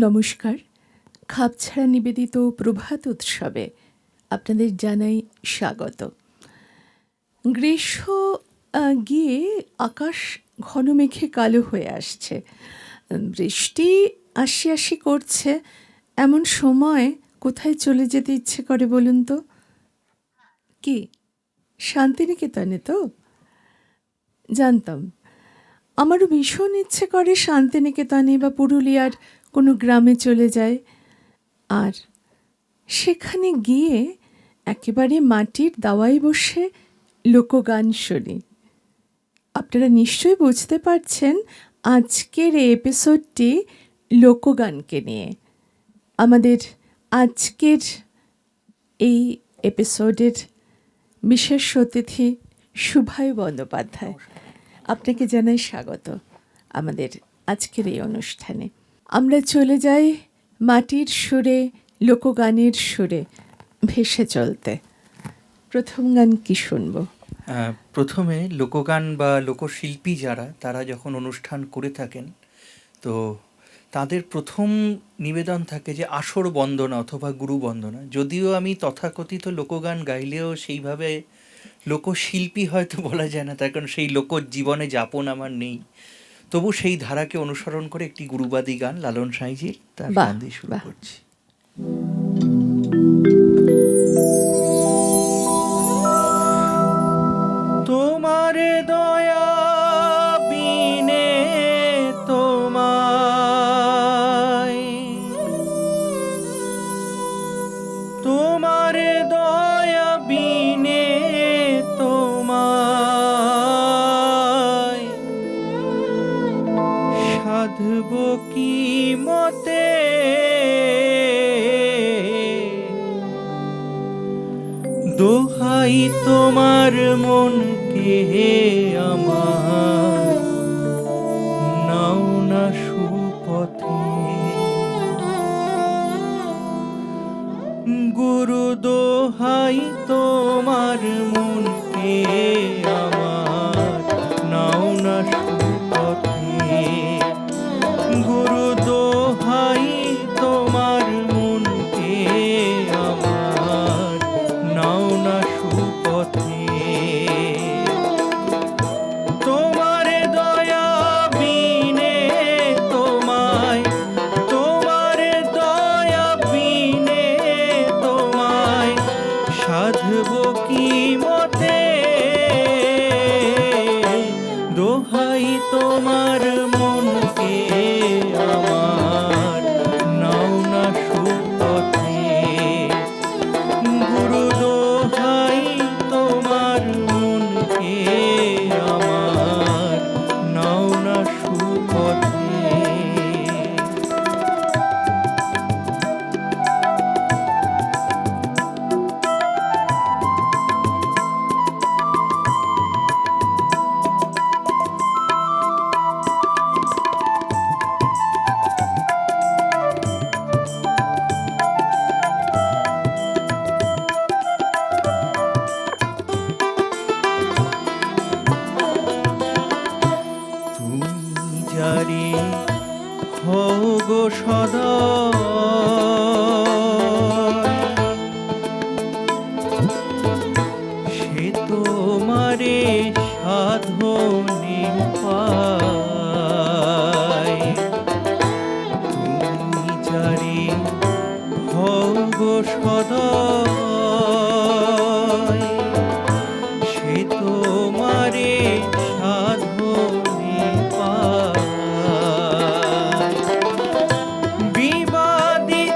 নমস্কার। খাপছাড়া নিবেদিত প্রভাত উৎসবে আপনাদের জানাই স্বাগত। গ্রীষ্ম গিয়ে আকাশ ঘন মেঘে কালো হয়ে আসছে, বৃষ্টি আসি আসি করছে। এমন সময় কোথায় চলে যেতে ইচ্ছে করে বলুন তো? কি শান্তিনিকেতনে? তো জানতাম, আমারও ভীষণ ইচ্ছে করে শান্তিনিকেতনে বা পুরুলিয়ার কোনো গ্রামে চলে যায়, আর সেখানে গিয়ে একেবারে মাটির দাওয়ায় বসে লোকগান শুনি। আপনারা নিশ্চয়ই বুঝতে পারছেন আজকের এই এপিসোডটি লোকগানকে নিয়ে। আমাদের আজকের এই এপিসোডের বিশেষ অতিথি শুভায়ু বন্দ্যোপাধ্যায়, আপনাকে জানাই স্বাগত আমাদের আজকের এই অনুষ্ঠানে। আমরা চলে যাই মাটির সুরে, লোকগানের সুরে ভেসে চলতে। প্রথম গান কি শুনবো? প্রথমে লোকগান বা লোকশিল্পী যারা, তারা যখন অনুষ্ঠান করে থাকেন, তো তাদের প্রথম নিবেদন থাকে যে আসর বন্দনা অথবা গুরু বন্দনা। যদিও আমি তথাকথিত লোকগান গাইলেও সেইভাবে লোকশিল্পী হয়তো বলা যায় না, তার কারণ সেই লোকজীবনে যাপন আমার নেই। তবু সেই ধারাকে অনুসরণ করে একটি গুরুবাদী গান লালন সাঁইজির, তার গান দিয়ে শুরু করছি। তোমার দয়া বিনে তোমায়, তোমার দয়া বিনে তোমায় সাধব কি মতে, দোহাই তোমার মনকে আমার, নাও না সুপথে। গুরু দোহাই তোমার মনকে আমার, নাও না সুপথে। গুরু দোহাই তোমার মনকে আমার, নাও না সুপথে। তোমার দয়া বিনে তোমায়, তোমার দয়া বিনে তোমায় সাধব কি মতে, দোহাই তোমার মনকে আমার, নাও না সুপথে। গুরু দোহাই তোমার মনকে আমার, নাও না সুপথে। তুমি যারে হও গো সদয়, সে তোমারে সাধনে পায়। তুমি যারে হও গো সদয়, সে তোমারে সাধনে পায়। বিবাদিত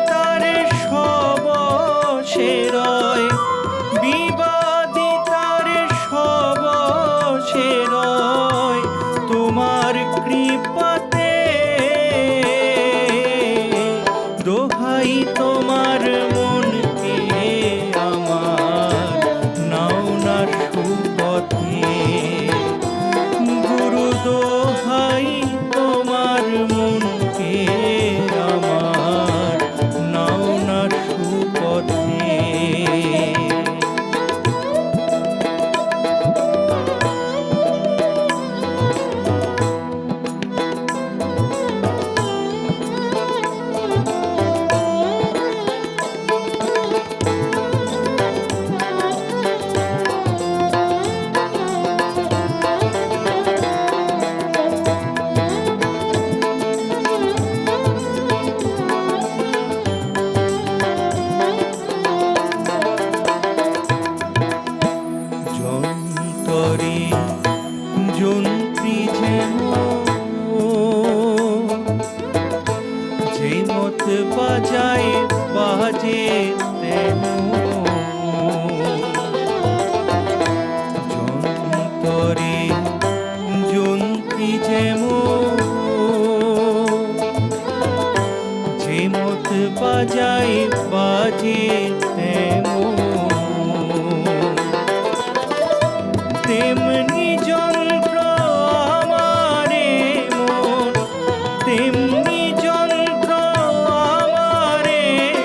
বাজায় বাজে যন্তরে যন্ত্রী যেমত বাজায় বাজে তেমনি যন্ত্র আমারে মন, তেমনি যন্ত্র আমারে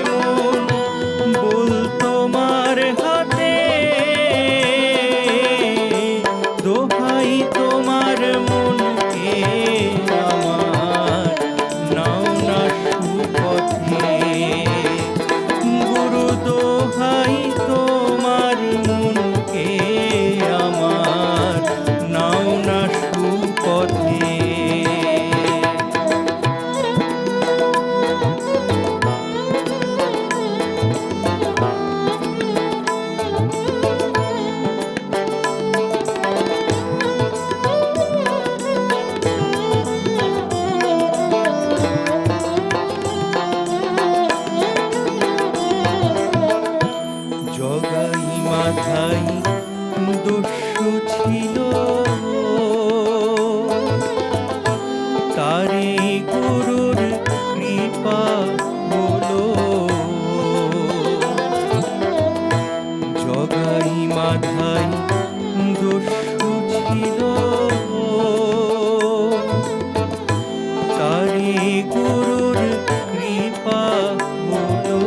মন, বল তোমার হাতে দোহাই তোমার মনকে আমার নাও না সুপথে, গুরু দোহাই তোমার মনকে আমার নাও না সুপথে। জগাই মাথায় দস্যু ছিল, তারে গুরুর কৃপা হলো। জগাই মাথায় দস্যু ছিল, তারে গুরুর কৃপা হলো।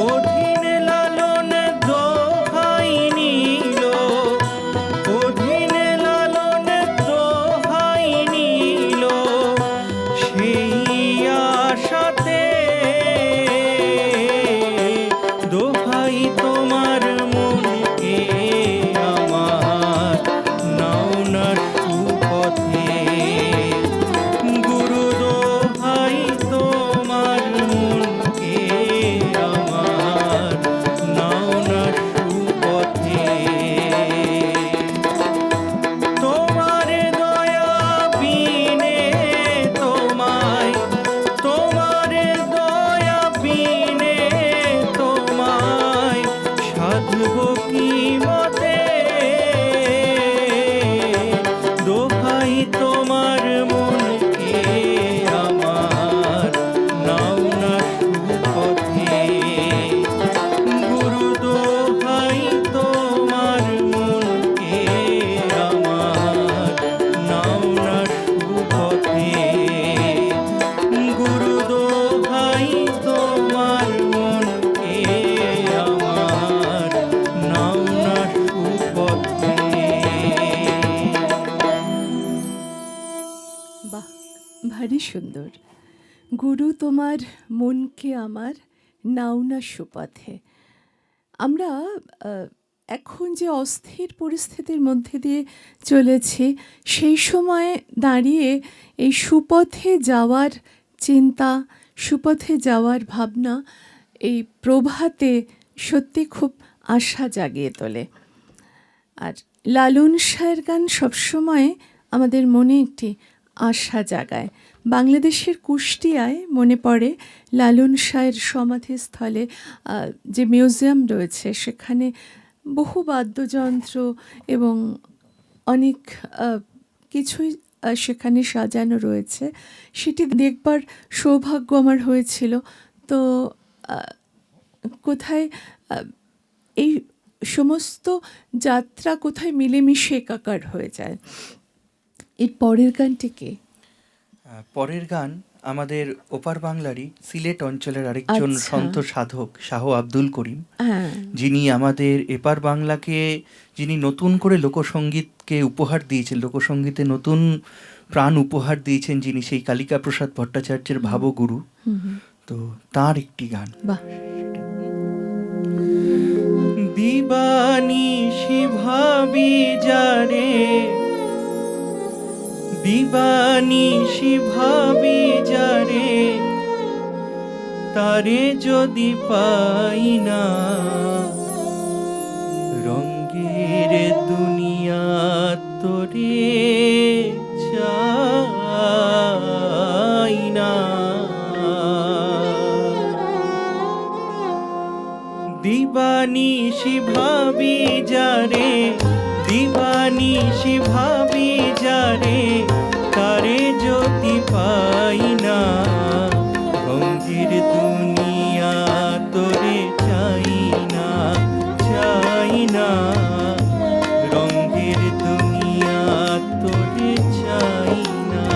অধীন লালন দোহাই নিল, অধীন লালন দোহাই নিল, সেই আশাতে দোহাই তোমার মনকে আমার নাও না সুপথে, গুরু দোহাই তোমার মনকে আমার নাও না সুপথে। তোমার দয়া বিনে তোমায়, তোমার দয়া বিনে তোমায় সাধব কি মতে, দোহাই তোমার মনকে আমার নাও না সুপথে, গুরু দোহাই তোমার মনকে আমার নাও না সুপথে, গুরু দোহাই তোমার মনকে আমার নাও না সুপথে। বাহ, ভারী সুন্দর। গুরু তোমার মনকে আমার নাও না সুপথে। আমরা এখন যে অস্থির পরিস্থিতির মধ্যে দিয়ে চলেছি, সেই সময়ে দাঁড়িয়ে এই সুপথে যাওয়ার চিন্তা, সুপথে যাওয়ার ভাবনা এই প্রভাতে সত্যি খুব আশা জাগিয়ে তোলে। আর লালন শাহের গান সবসময় আমাদের মনে একটি আশা জাগায়। বাংলাদেশের কুষ্টিয়ায় মনে পড়ে লালন শাহের সমাধিস্থলে যে মিউজিয়াম রয়েছে, সেখানে বহু বাদ্যযন্ত্র এবং অনেক কিছুই সেখানে সাজানো রয়েছে। সেটি দেখবার সৌভাগ্য আমার হয়েছিল। তো কোথায় এই সমস্ত যাত্রা কোথায় মিলেমিশে একাকার হয়ে যায়। এর পরের গানটিকে পরের গান আমাদের ওপার বাংলারই সিলেট অঞ্চলের আরেকজন আচ্ছা। সন্ত সাধক শাহ আব্দুল করিম, হ্যাঁ, যিনি আমাদের এপার বাংলাকে, যিনি নতুন করে লোকসঙ্গীতকে উপহার দিয়েছেন, লোকসঙ্গীতে নতুন প্রাণ উপহার দিয়েছেন, যিনি সেই কালিকা প্রসাদ ভট্টাচার্যের ভাবগুরু। তো তার একটি গান। বাহ। দিবানিশি ভাবি যারে, দিবানিশি ভাবি যারে, তারে যদি পাই না, রঙ্গের দুনিয়া তোরে চায়। দিবানিশি ভাবি যারে, দিবানিশি ভাবি যারে, তারে যদি পাই না, রঙের দুনিয়া তোরে চাই না, চাই না, রঙের দুনিয়া তোরে চাই না।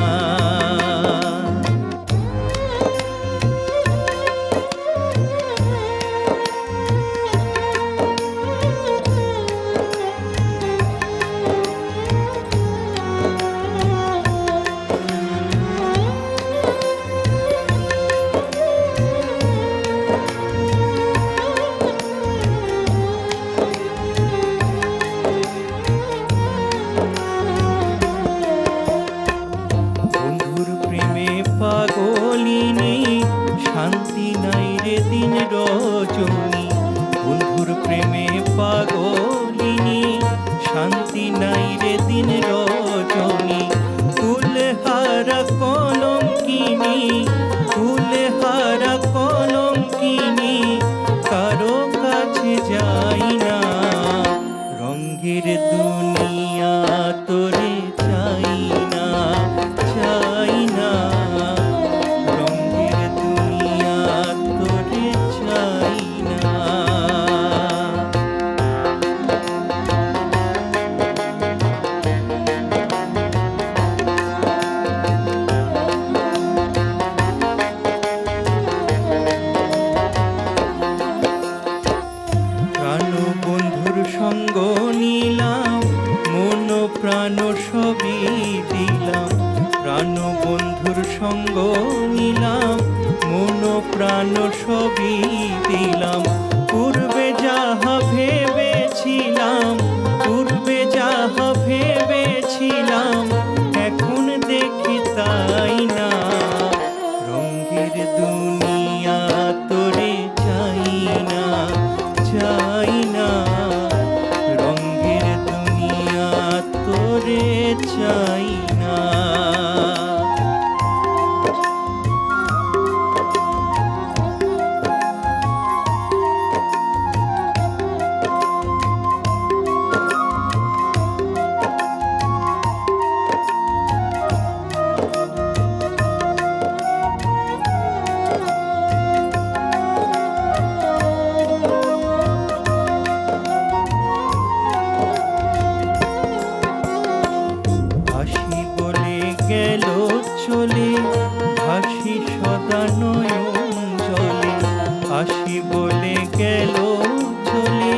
বন্ধুর প্রেমে পাগলিনী, শান্তি নাই রে দিন রজনী। বন্ধুর প্রেমে পাগলিনী, শান্তি নাই রে দিন রজনী। কুলহারা কলঙ্কিনী, কুলহারা কলঙ্কিনী, কারো কাছে যাই না, রঙের দুনিয়া তোরে চাই না, চাই না, রঙের দুনিয়া তোরে চাই না। প্রাণ বন্ধুর সঙ্গ নিলাম, মন প্রাণ সবই দিলাম। প্রাণ বন্ধুর সঙ্গ নিলাম, মন প্রাণ সবই দিলাম। পূর্বে যাহা ভেবেছিলাম, পূর্বে যাহা ভেবেছিলাম, এখন দেখি তাই না, রঙের দুনিয়া তোরে চাই না, চাই না, রঙের দুনিয়া তোরে চাই না। হাসি বলে গেল চলে, হাসি সদা নয়ন জলে। হাসি বলে গেল চলে,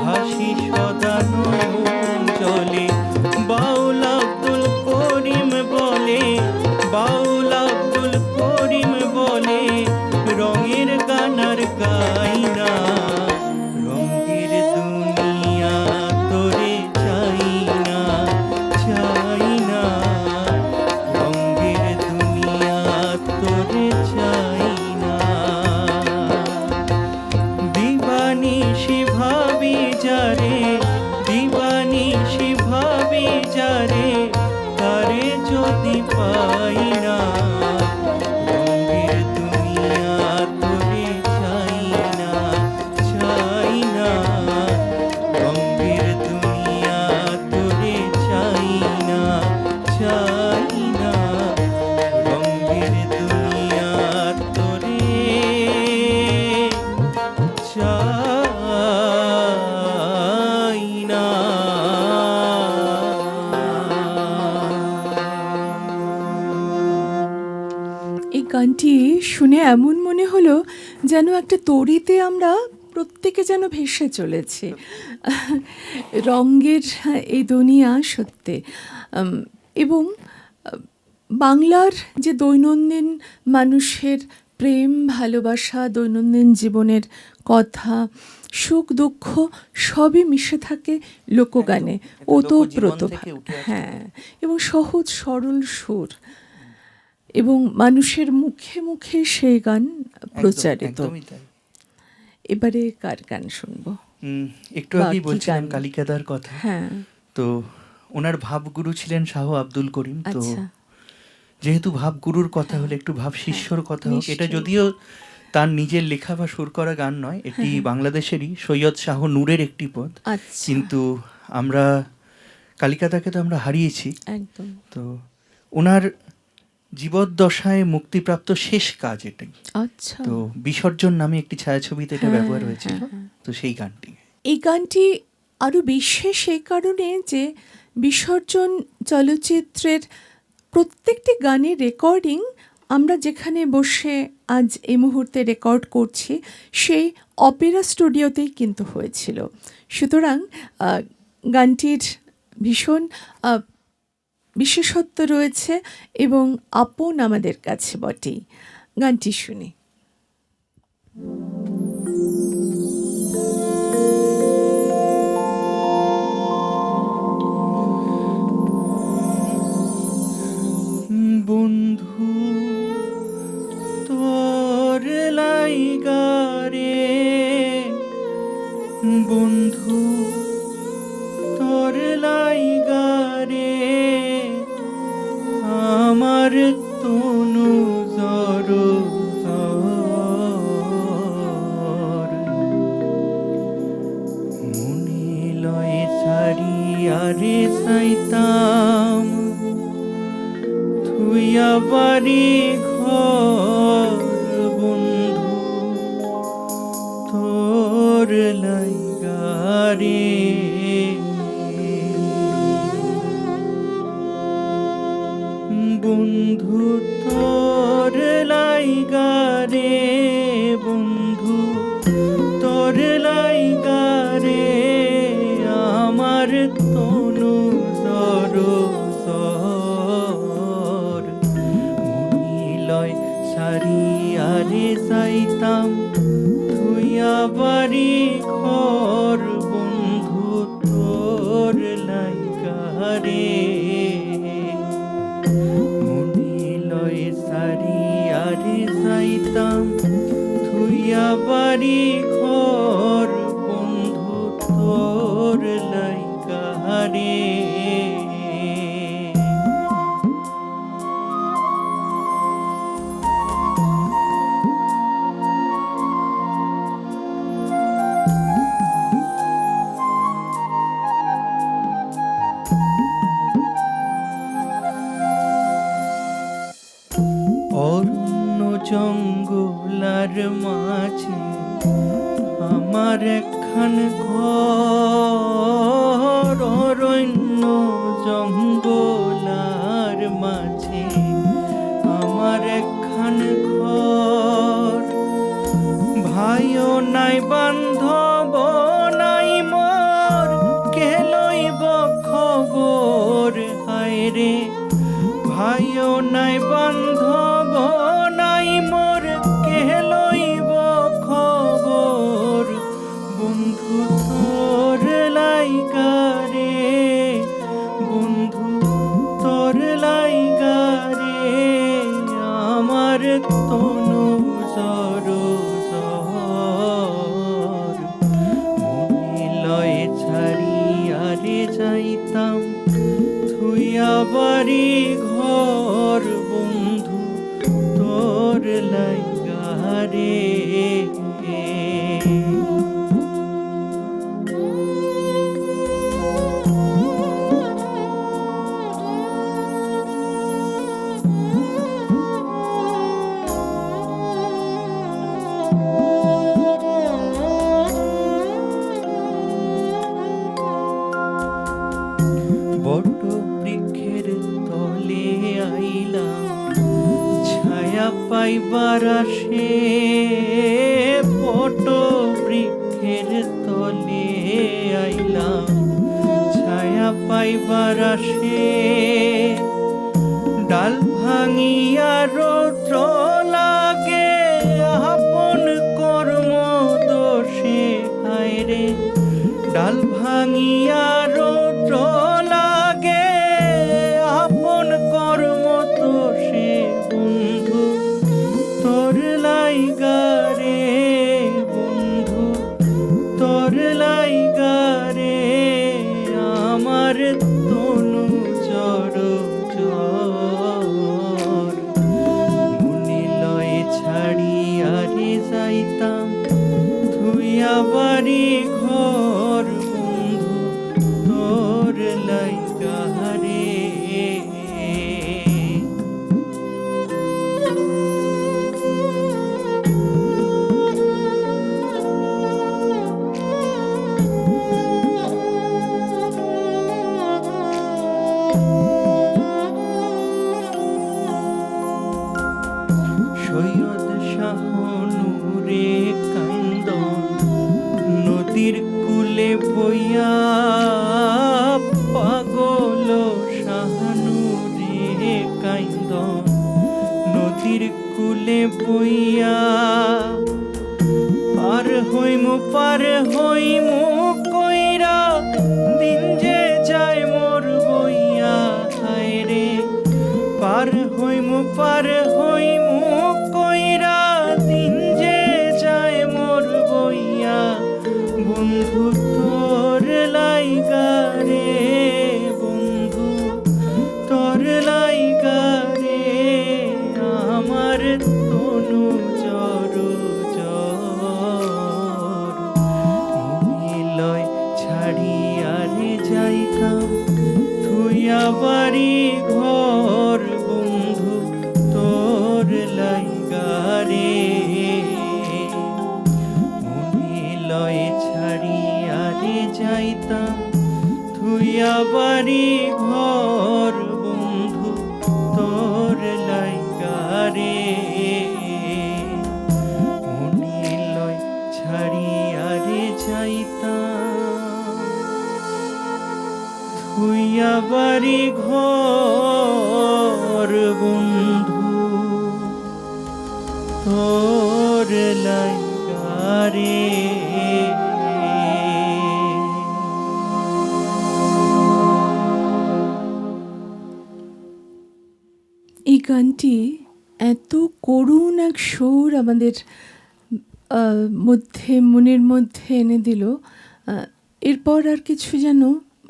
হাসি সদা নয়ন জলে। বাউল আব্দুল করিম বলে, বাউল আব্দুল করিম বলে, রঙের গান আর গাই না, রঙের দুনিয়া তোরে চাই না, চাই না, রঙের দুনিয়া তোরে চাই না। দিবানিশি ভাবি যারে, দিবানিশি ভাবি যারে, তারে যদি পাই না, রঙের দুনিয়া তোরে চাই না, চাই না, রঙের দুনিয়া তোরে চাই না, চাই না, রঙের দুনিয়া তোরে চাই না। এই গানটি শুনে এমন মনে হলো যেন একটা তড়িতে আমরা প্রত্যেকে যেন ভেসে চলেছে। রঙের এই দুনিয়া সত্যি। এবং বাংলার যে দৈনন্দিন মানুষের প্রেম ভালোবাসা, দৈনন্দিন জীবনের কথা, সুখ দুঃখ সবই মিশে থাকে লোকগানে, একদম, ওতপ্রোত। লোকজীবন থেকে উঠে আসে। হ্যাঁ, এবং সহজ সরল সুর, এবং মানুষের মুখে মুখে সেই গান প্রচারিত। একদমই তাই। এবারে কার গান শুনবো? একটু বা আগেই কি বলছিলাম গান? কালিকাদার কথা। হ্যাঁ, তো ওনার ভাবগুরু ছিলেন শাহ আব্দুল করিম। তো আচ্ছা। যেহেতু ভাবগুরুর কথা হলে একটু ভাব শিষ্যর কথা হোক। এটা নিশ্চয়ই। যদিও তার নিজের লেখা বা সুর করা গান নয়, এটি বাংলাদেশেরই সৈয়দ শাহ নূরের একটি পদ। আচ্ছা, কিন্তু আমরা কালিকাতাকে তো আমরা হারিয়েছি, একদম। তো ওনার জীবদ্দশায় মুক্তিপ্রাপ্ত শেষ কাজ এটাই। আচ্ছা, তো বিসর্জন নামে একটি ছায়াছবিতে এটা হ্যাঁ, ব্যবহার হয়েছিল, হ্যাঁ। তো সেই গানটি। এই গানটি আরও বিশেষ এই কারণে যে বিসর্জন চলচ্চিত্রের প্রত্যেকটি গানের রেকর্ডিং আমরা যেখানে বসে আজ এই মুহূর্তে রেকর্ড করছি সেই অপেরা স্টুডিওতেই কিন্তু হয়েছিল। সুতরাং গানটির ভীষণ বিশেষত্ব রয়েছে এবং আপন আমাদের কাছে বটেই। গানটি শুনি। বন্ধু তোর লাইগারে, বন্ধু তোর লাইগারে, আমার তনু জর মনে লয় ছাড়ি আরে সাইতাম থুইয়া বাড়ি ঘর, বন্ধু তোর লাইগারে, বন্ধু তোর লাইগারে, বন্ধু তোর লাইগারে, আমার তনু জর মনিলয় সারি আরে যাইতাম থুইয়া বাড়ি ঘর, বন্ধু তোর লাইগারে, মনিলয় সারি আরে যাইতাম থুইয়া বাড়ি ঘর, বন্ধু তোর লাইগারে। অরণ্য জঙ্গলার মাঝে আমার একখান ঘর, অরণ্য জঙ্গলার মাঝে আমার একখান ঘর, ভাইও নাই বান্ধব নাই মোর, কে লইব খবর হায় রে, ভাইও নাই বান্ধব নাই মোর, কে লইব খবর, বন্ধু তোর লাইগারে, বন্ধু তোর লাইগারে, আমার তনু জর মনে লয় ছাড়ি আরে যাইতাম থুইয়া বাড়ি ঘর, বন্ধু তোর লাইগারে। বট বৃক্ষের তলে আইলাম ছায়া পাইবার আসে, বট বৃক্ষের তলে আইলাম ছায়া পাইবার আসে, ডাল ভাঙিয়া রৌদ্র লাগে আপন কর্ম দোষে হায় রে, ডাল ভাঙিয়া রৌদ্র লাগে আপন কর্ম দোষে, বন্ধু তোর লাইগারে, বন্ধু তোর লাইগারে, আমার তনু জর মনে লয় ছাড়ি আরে কাইন্দন নদীর কূলে বইয়া পার হইমু কইরা দিন যে যায় মোর বইয়া হায় রে পার হইমু কইরা দিন যে যায় মোর বইয়া বন্ধু তোর লাইগা রে বন্ধু তোর লাইগা রে আমার তনু জর জর মনিলয় ছাড়িয়া রে যাইতাম থুইয়া বাড়ি ঘর বন্ধু তোর লাইগা রে মনিলয় ছাড়িয়া রে যাইতাম থুইয়া বাড়ি ঘর বন্ধু তোর লাইগা রে মনিলয় ছাড়িয়া রে যাইতাম থুইয়া বাড়ি ঘর বন্ধু তোর লাইগা রে। এই গানটি এত করুণ এক সুর আমাদের মনের মধ্যে এনে দিল, এরপর আর কিছু যেন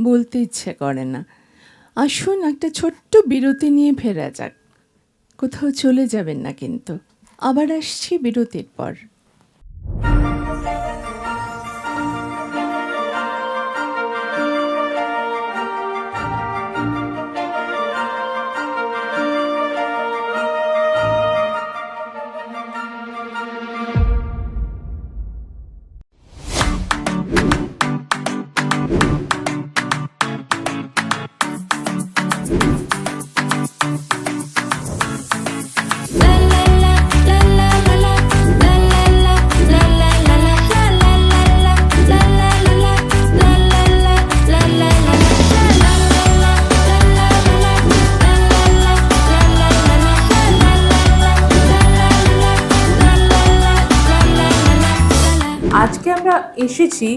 বলতে ইচ্ছে করে না। আসুন একটা ছোট্ট বিরতি নিয়ে ফেরা যাক। কোথাও চলে যাবেন না কিন্তু, আবার আসছি বিরতির পর। আজকে আমরা এসেছি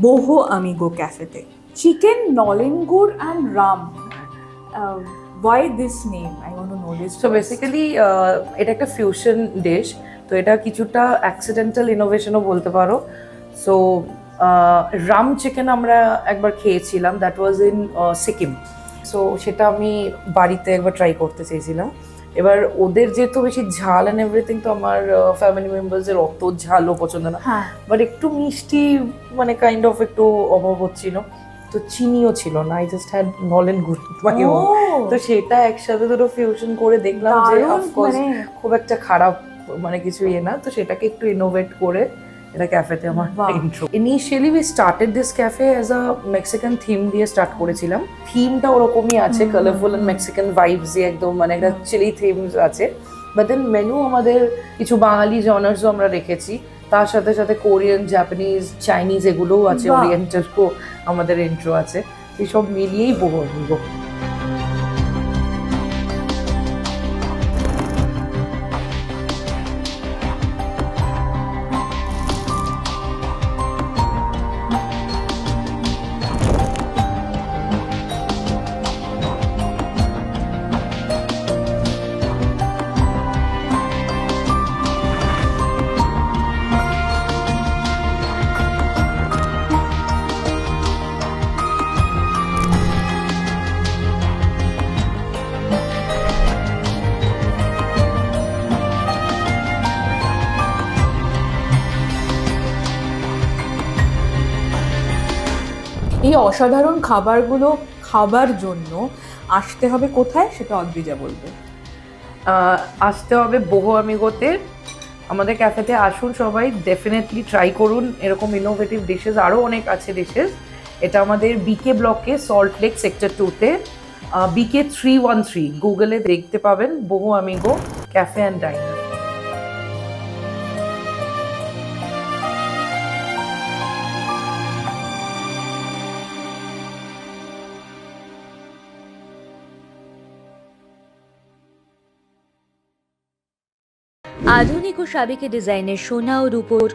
বোহো আমিগো ক্যাফেতে। চিকেন, নলেন গুড় and Ram. Why this name? I want to know this. So basically এটা একটা ফিউশন ডিশ, তো এটা কিছুটা অ্যাক্সিডেন্টাল ইনোভেশনও বলতে পারো। সো রাম চিকেন আমরা একবার খেয়েছিলাম, that was in Sikkim. So সেটা আমি বাড়িতে একবার ট্রাই করতে চেয়েছিলাম। এবার ওদের যেহেতু বেশি ঝাল অ্যান্ড এভরিথিং, তো আমার ফ্যামিলি মেম্বার্সের অত ঝালও পছন্দ না, বাট একটু মিষ্টি মানে কাইন্ড অফ একটু অভাব হচ্ছিল, তো চিনিও ছিল না। আই জাস্ট হ্যাড নলেন গুড় মাই ওন। তো সেটা একসাথে দুটো ফিউশন করে দেখলাম যে অফকোর্স খুব একটা খারাপ মানে কিছু ইয়ে না, তো সেটাকে একটু ইনোভেট করে এটা ক্যাফেতে আমার intro. Initially we started this cafe as a Mexican theme দিয়ে স্টার্ট করেছিলাম। থিমটা ওরকমই আছে, কালারফুল অ্যান্ড মেক্সিকান ভাইবস দিয়ে একদম, মানে একটা চিলি থিমস আছে। বাট দেন মেনু আমাদের কিছু বাঙালি জনার্সও আমরা রেখেছি, তার সাথে সাথে কোরিয়ান, জাপানিজ, চাইনিজ এগুলোও আছে, ওরিয়েন্টালও আমাদের ইন্ট্রো আছে। এই সব মিলিয়েই বোহো আমিগো। এই অসাধারণ খাবারগুলো খাবার জন্য আসতে হবে কোথায়, সেটা অদ্রিজা বলবে। আসতে হবে বোহো আমিগোতে, আমাদের ক্যাফেতে আসুন সবাই, ডেফিনেটলি ট্রাই করুন। এরকম ইনোভেটিভ ডিশেস আরও অনেক আছে ডিশেস। এটা আমাদের বিকে ব্লকে, সল্ট লেক সেক্টর 2-তে, বিকে 313, গুগলে দেখতে পাবেন বোহো আমিগো ক্যাফে অ্যান্ড ডাইনার। আধুনিক ও সাবেকি ডিজাইনের সোনা ও রূপোর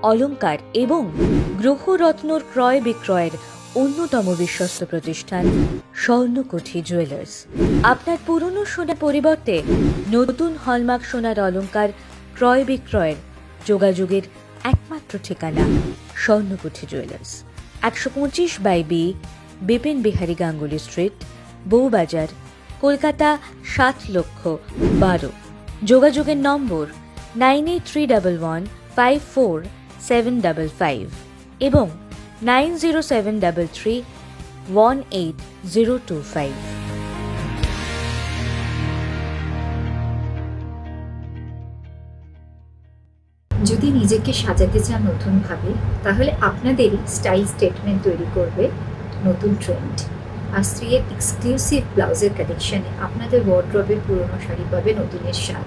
অলংকার এবং গ্রহরত্নর ক্রয় বিক্রয়ের অন্যতম বিশ্বস্ত প্রতিষ্ঠান স্বর্ণকুঠি জুয়েলার্স। আপনার পুরনো সোনার পরিবর্তে নতুন হলমার্ক সোনার অলংকার ক্রয় বিক্রয়ের যোগাযোগের একমাত্র ঠিকানা Swarnakuthi jewellers, 125/B Bipin Behari Ganguly street, Bowbazar, Kolkata 7,12,000। যোগাযোগের নম্বর 9831154755 এবং 9073318025। যদি নিজেকে সাজাতে চান নতুনভাবে, তাহলে আপনাদেরই স্টাইল স্টেটমেন্ট তৈরি করবে নতুন ট্রেন্ড। আর স্ত্রীর এক্সক্লুসিভ ব্লাউজের কালেকশনে আপনাদের ওয়ার্ড্রবের পুরনো শাড়ি পাবে নতুনের স্বাদ।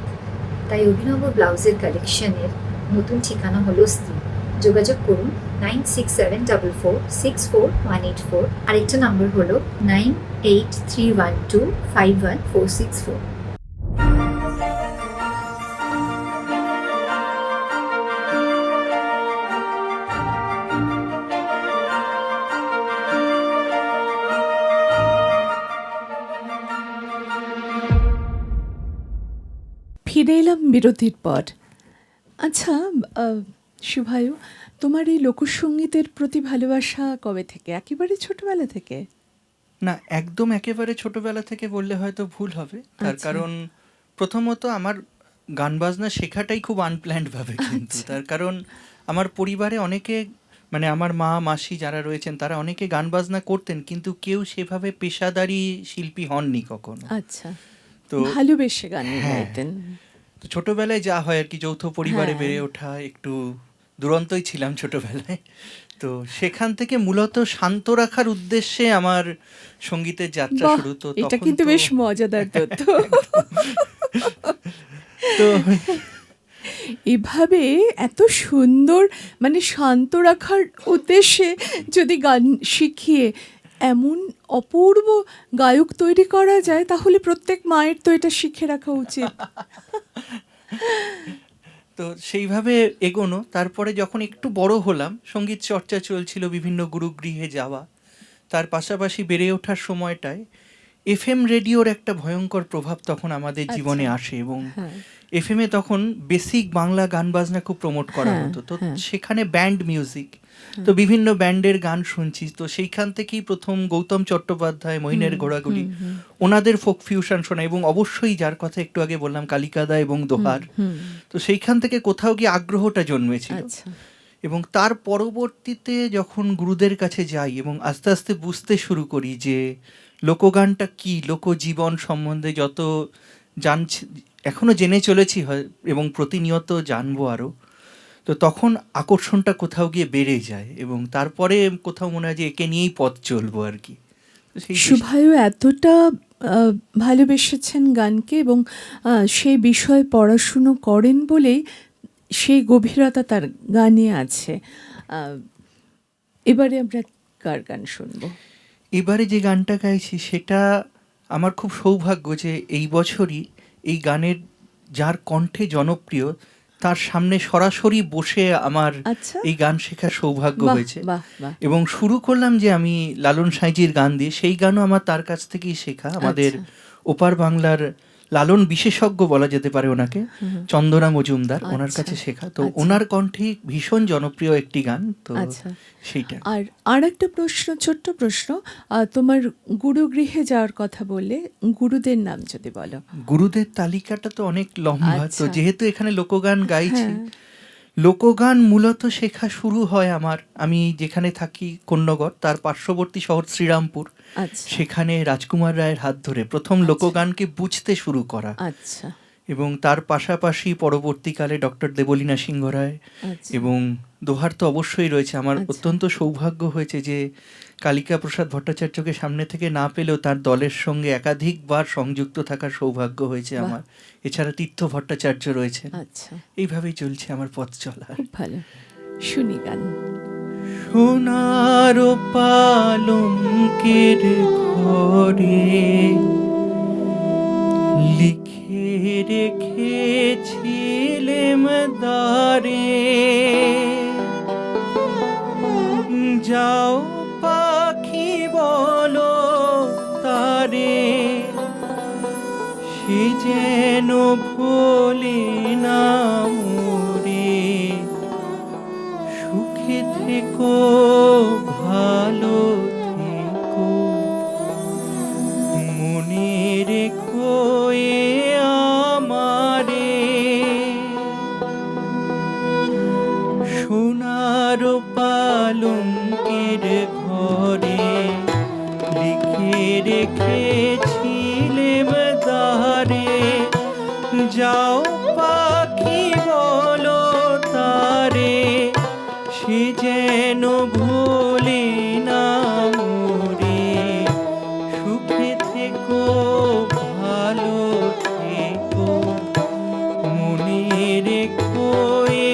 তাই অভিনব ব্লাউজের কালেকশনের নতুন ঠিকানা হলো স্ত্রী। যোগাযোগ করুন 9674464184। আরেকটা নাম্বার হলো 9831251464। ফিরে এলাম বিরতির পর। আচ্ছা শুভায়ু, তোমার এই লোকসঙ্গীতের প্রতি ভালোবাসা কবে থেকে? একেবারে ছোটবেলা থেকে? না, একদম একেবারে ছোটবেলা থেকে বললে হয়তো ভুল হবে। তার আচ্ছা। কারণ প্রথমত আমার গান বাজনা শেখাটাই খুব আনপ্ল্যান্ড ভাবে, কিন্তু আচ্ছা। তার কারণ আমার পরিবারে অনেকে, মানে আমার মা মাসি যারা রয়েছেন তারা অনেকে গান বাজনা করতেন, কিন্তু কেউ সেভাবে পেশাদারি শিল্পী হননি কখনো। আচ্ছা, তো ভালোবেসে গান হ্যাঁ। গাইতেন। তো ছোটবেলায় যা হয় আর কি, যৌথ পরিবারে হ্যাঁ। বেড়ে ওঠা, একটু দুরন্তই ছিলাম ছোটবেলায়। তো সেখান থেকে মূলত শান্ত রাখার উদ্দেশ্যে আমার সঙ্গীতের যাত্রা বাহ, শুরু। তো এটা তখন কিন্তু তো- বেশ মজাদার তথ্য। তো এভাবে এত সুন্দর, মানে শান্ত রাখার উদ্দেশ্যে যদি গান শিখিয়ে এমন অপূর্ব গায়ক তৈরি করা যায়, তাহলে প্রত্যেক মায়ের তো এটা শিখে রাখা উচিত। তো সেইভাবে এগোনো। তারপরে যখন একটু বড় হলাম, সঙ্গীত চর্চা চলছিল, বিভিন্ন গুরুগৃহে যাওয়া, তার পাশাপাশি বেড়ে ওঠার সময়টায় এফএম রেডিওর একটা ভয়ঙ্কর প্রভাব তখন আমাদের আচ্ছা। জীবনে আসে, এবং হ্যাঁ, এফএমে তখন বেসিক বাংলা গান বাজনা খুব প্রমোট করা হ্যাঁ, হতো। তো হ্যাঁ। সেখানে ব্যান্ড মিউজিক, তো বিভিন্ন ব্যান্ডের গান শুনছি। তো সেইখান থেকেই প্রথম গৌতম চট্টোপাধ্যায়, মইনের ঘোড়াগুলি, ওনাদের ফোক ফিউশন শোনা, এবং অবশ্যই যার কথা একটু আগে বললাম কালিকাদা এবং দোহার। তো সেইখান থেকে কোথাও গিয়ে আগ্রহটা জন্মেছিল। আচ্ছা, এবং তার পরবর্তীতে যখন গুরুদের কাছে যাই এবং আস্তে আস্তে বুঝতে শুরু করি যে লোকগানটা কি, লোকজীবন সম্বন্ধে যত জানছি, এখনো জেনে চলেছি এবং প্রতিনিয়ত জানবো আরও, তো তখন আকর্ষণটা কোথাও গিয়ে বেড়ে যায়, এবং তারপরে কোথাও মনে হয় যে একে নিয়েই পথ চলবো আর কি। তো সেই শুভায়ু এতটা ভালোবেসেছেন গানকে এবং সেই বিষয়ে পড়াশুনো করেন বলেই সেই গভীরতা তার গানে আছে। এবারে আমরা কার গান শুনবো? এবারে যে গানটা গাইছি সেটা আমার খুব সৌভাগ্য যে এই বছরই এই গানের যার কণ্ঠে জনপ্রিয় তার সামনে সরাসরি বসে আমার আচ্ছা, এই গান শেখার সৌভাগ্য বাহ, হয়েছে। বাহ, বাহ। এবং শুরু করলাম যে আমি লালন সাঁইজির গান দিয়ে, সেই গানও আমার তার কাছ থেকেই শেখা। আমাদের ওপার বাংলার লালন বিশেষজ্ঞ বলা যেতে পারে ওনাকে, চন্দনা মজুমদার, ওনার আচ্ছা, কাছে শেখা। তো আচ্ছা। ওনার কণ্ঠে ভীষণ জনপ্রিয় একটি গান, তো আচ্ছা। সেইটা। আর একটা প্রশ্ন, ছোট্ট প্রশ্ন, তোমার গুরুগৃহে যাওয়ার কথা বললে, গুরুদের নাম যদি বলো। গুরুদের তালিকাটা তো অনেক লম্বা। তো আচ্ছা। যেহেতু এখানে লোকগান গাইছি, হ্যাঁ। লোকগান মূলত শেখা শুরু হয় আমি যেখানে থাকি কন্যগড়, তার পার্শ্ববর্তী শহর শ্রীরামপুর। আচ্ছা, সেখানে রাজকুমার রায়ের হাত ধরে প্রথম লোকগানকে বুঝতে শুরু করা, আচ্ছা, এবং তার পাশাপাশি পরবর্তীকালে ডক্টর দেবলীনা সিংহ রায় আচ্ছা। এবং দোহার তো অবশ্যই রয়েছে। আমার আচ্ছা। অত্যন্ত সৌভাগ্য হয়েছে যে কালিকা প্রসাদ ভট্টাচার্যকে সামনে থেকে না পেলেও তার দলের সঙ্গে একাধিকবার সংযুক্ত থাকার সৌভাগ্য হয়েছে বাহ। আমার। এছাড়া তীর্থ ভট্টাচার্য রয়েছে। আচ্ছা, এইভাবেই চলছে আমার পথ চলা। খুব ভালো। শুনি গান। সোনার পালঙ্কের ঘরে লিখে রেখেছিলে যেন ভোলে না মোরে, সুখে থেকো ভালো থেকো, মনে রেখো এ আমারে। সোনার পালঙ্কের ঘরে লিখে রেখেছিলেম দ্বারে, যাও পাখি বলো তারে, সে যেন ভোলে না মোরে, সুখে থেকো ভালো থেকো, মনে রেখো এ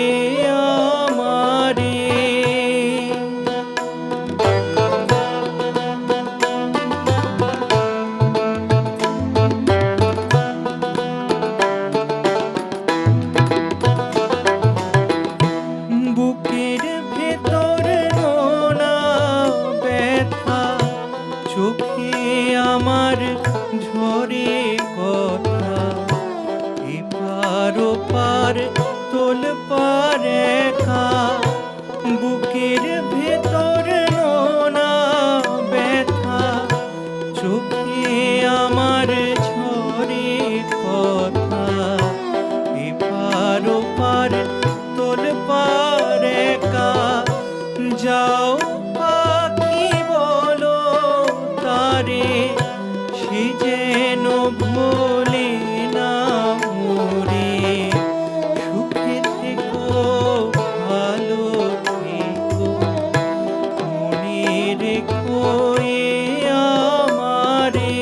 আমারে। বুকের ভেতর নোনা ব্যথা, চোখে আমার ঝরে কথা, এপার ওপার তোলপার একা, বুকের ভেতর নোনা ব্যথা, চোখে আমার ঝরে কথা, এপার ওপার তোলপার একা, যাও পাখি বলো তারে, সে যেন ভোলে না মোরে, সুখে থেকো ভালো থেকো, মনে রেখো এ আমারে।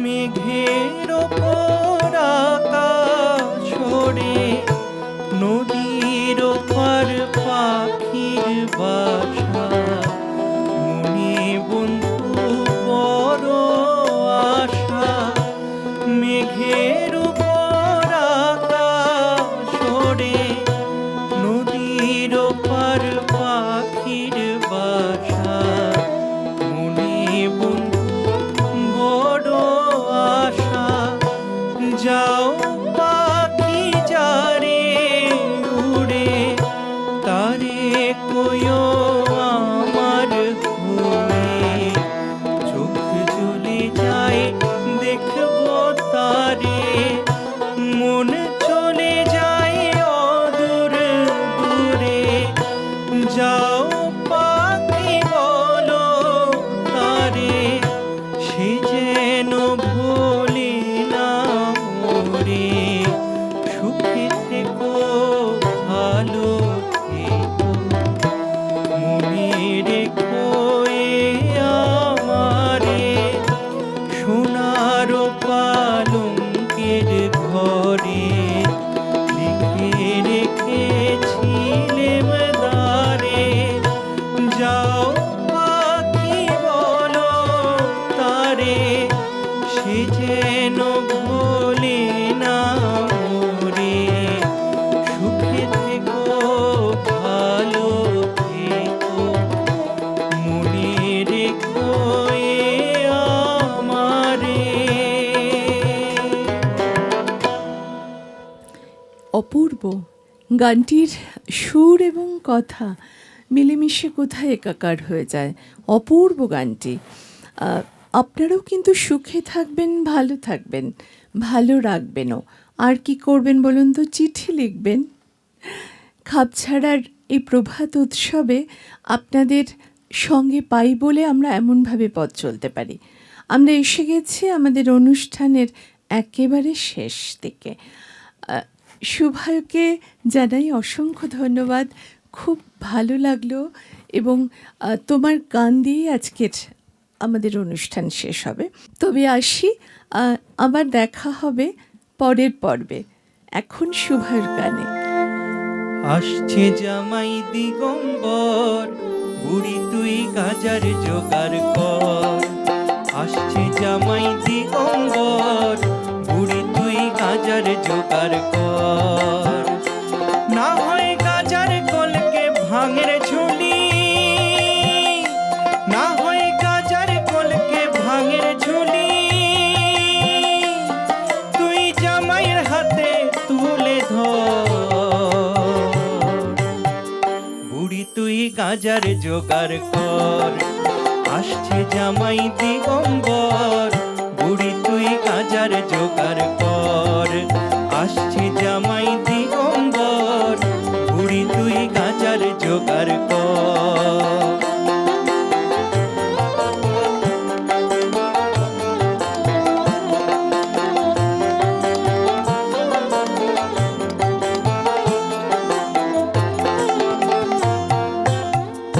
মেঘের ওপর আকাশ ওড়ে, নদীর ওপার পাখির বাসা, মনে বন্ধু বড় আশা, মেঘের ওপর আকাশ ওড়ে, নদীর ওপার পাখির বাসা, মনে বন্ধু বড় আশা, যাও পাখি যারে উড়ে, তারে কয়ো আমার হয়ে, চোখ জ্বলে যায় দেখবো তারে, মন চলে যায় অদূর দূরে, যাও পাখি বলো তারে, সে যেন ভোলে না মোরে, সুখে থেকো ভালো থেকো, মনে রেখো এ আমারে। সোনার পালঙ্কের ঘরে লিখে রেখেছিলেম দ্বারে, যাও পাখি বলো তারে, সে যেন ভোলে না মোরে, সুখে থেকো ভালো থেকো, মনে রেখো এ আমারে। অপূর্ব গানটির সুর এবং কথা মিলেমিশে কোথায় একাকার হয়ে যায়। অপূর্ব গানটি। আপনারাও কিন্তু সুখে থাকবেন, ভালো থাকবেন, ভালো রাখবেনও। আর কি করবেন বলুন তো? চিঠি লিখবেন। খাপছাড়ার এই প্রভাত উৎসবে আপনাদের সঙ্গে পাই বলে আমরা এমনভাবে পথ চলতে পারি। আমরা এসে গেছি আমাদের অনুষ্ঠানের একেবারে শেষ দিকে। শুভায়কে জানাই অসংখ্য ধন্যবাদ। খুব ভালো লাগলো এবং তোমার গান দিয়েই আজকের আমাদের অনুষ্ঠান শেষ হবে। তবে আসি, আবার দেখা হবে পরের পর্বে। এখন শুভার গানে। আসছে জামাই দিগম্বর, বুড়ি তুই গাজার জোগাড় কর। আসছে জামাই দিগম্বর, বুড়ি তুই গাজার জোগাড় কর। না হয় গাজার কলকে ভাঙের ঝুলি, না হয় গাজার কলকে ভাঙের ঝুলি, তুই জামাইয়ের হাতে তুলে ধর। বুড়ি তুই গাজার জোগাড় কর। আসছে জামাই দিগম্বর, বুড়ি তুই গাজার জোগাড় কর। আসছে জামাই দিগম্বর, বুড়ি তুই গাজার জোগাড় কর।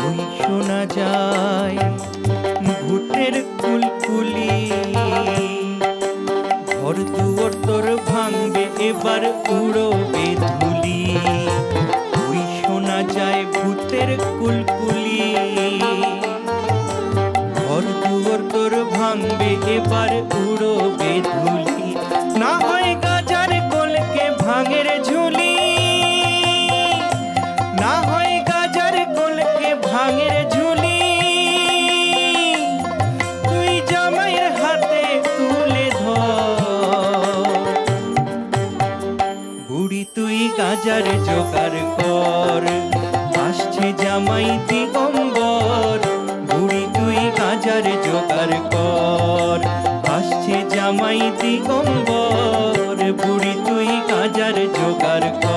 ওই শোনা যায় ভূতের কুলকুলি, ঘর দুয়ার তোর ভাঙবে এবার উড়বে ধুলি। ওই শোনা যায় ভূতের কুলকুলি, ঘর দুয়ার তোর ভাঙবে এবার উড়বে ধুলি। না হয় গাজার কলকে ভাঙের ঝুলি, না হয় গাজার কলকে ভাঙের ঝুলি, তুই জামাইয়ের হাতে তুলে ধর। বুড়ি তুই গাজার জোগাড় কর। আসছে জামাই দিগম্বর, বুড়ি তুই গাজার জোগাড় কর। আসছে জামাই দিগম্বর, বুড়ি তুই গাজার জোগাড় কর।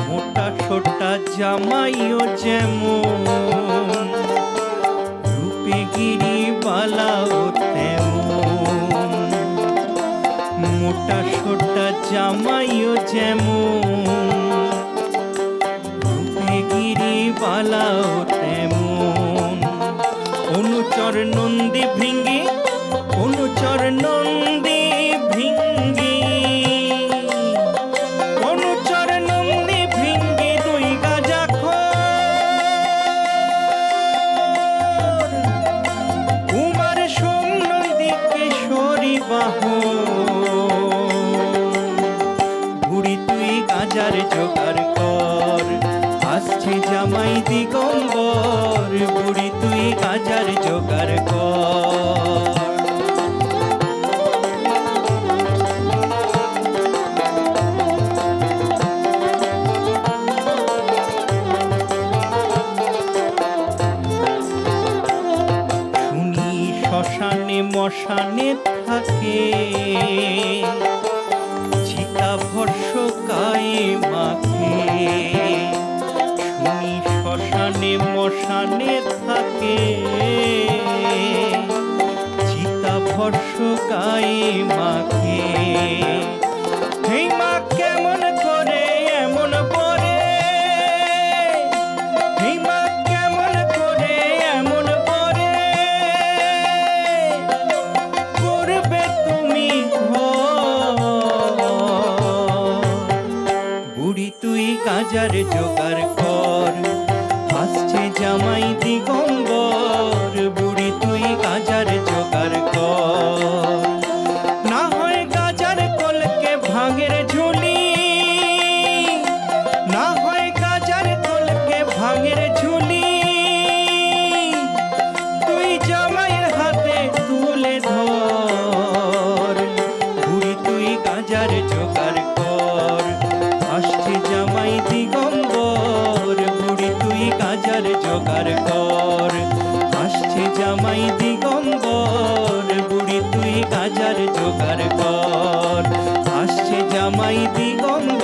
মোটা সোটা জামাইও যেমন, রূপে গিরি বালাও তেমন। মোটা সোটা জামাইও যেমন, রূপে গিরি বালাও তেমন। অনুচর নন্দী ভৃঙ্গি, অনুচর নন্দী ভৃঙ্গি, অনুচর নন্দী ভৃঙ্গি দুই গাজা খোর। কুমার সোম নন্দী কেশরী বাহন, বুড়ি তুই গাজার জোগাড় কর। আসছে জামাই দিগম্বর, বুড়ি তুই গাজার জোগাড় কর। শুনি শ্মশানে মশানে থাকে, চিতা ভস্য গায়ে মাখে। শুনি শ্মশানে মশানে থাকে, চিতা ভস্য গায়ে মাখে। হেই মা কেমন করে এমন পরে, হেই মা কেমন করে এমন পরে, করবে তুমি ঘর। বুড়ি তুই গাজার জোগাড় কর। আসছে জামাই দিগম্বর, বুড়ি তুই গাজার জোগাড় কর। না হয় গাজার কলকে ভাঙের ঝুলি, না হয় গাজার কলকে ভাঙের ঝুলি, তুই জামাইয়ের হাতে তুলে ধর। বুড়ি তুই গাজার জোগাড় কর। আসছে জামাই দিগম্বর, বুড়ি তুই গাজার জোগাড় কর। আসছে জামাই দিগম্বর, বুড়ি তুই গাজার জোগাড় কর। আসছে জামাই দিগম্বর।